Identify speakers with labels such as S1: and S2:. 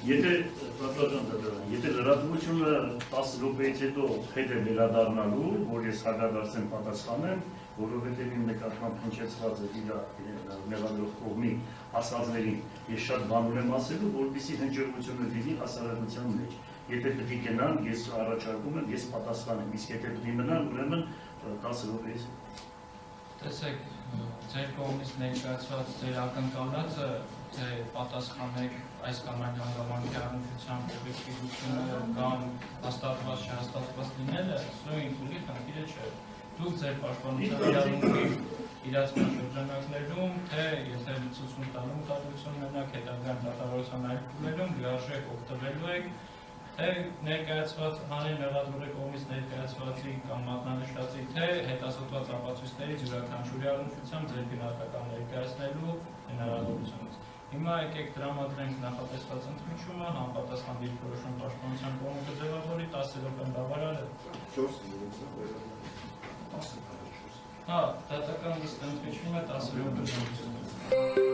S1: Եթե լրատվությունը 10 րոպեից հետո հետ է վերադառնալու, որ ես հակադարձեմ պատասխանեմ, որովհետև իմ նկատմամբ հնչեցված է իր մեղադրող կողմի ասածներին, ես շատ բան ունեմ ասելու, որպեսզի հնչողությունը լինի հասարակության մեջ։ Եթե պետք է գնան, ես առաջարկում եմ, ես պատասխանեմ, իսկ եթե պետք է մնան, ուրեմն 10 րոպեից։
S2: Տեսեք, ձեր կողմից ներկայացված ձեր ակնկալածը, թե պատասխանեք այս կամ այն հանգամանքի առնչությամբ օբյեկտիվությունը կամ հաստատված չհաստատված լինելը, սա ինքնուրի խնդիրը չէ։ Դուք ձեր պաշտպանության իրավունքի իրացման շրջանակներում, թե եթե ցուցում տալու մտադրություն ունենաք, հետագա դատավարության այլ փուլերում լիարժեք օգտվելու եք, թե ներկայացված հանեն մեղադրողի կողմից ներկայացվածի կամ մատնանշվածի, թե հետազոտված ապացույցներից յուրաքանչյուրի առնչությամբ ձեր գնահատական ներկայացնելու հնարավորությունից։ Հիմա եկեք տրամադրենք նախատեսված ընդմիջումը, համապատասխան դիրքորոշում պաշտպանության կողմը կձևավորի 10 րոպեն բավարար է։
S3: 4
S2: Հա, դատական ըստ ընդմիջումը 10 րոպե։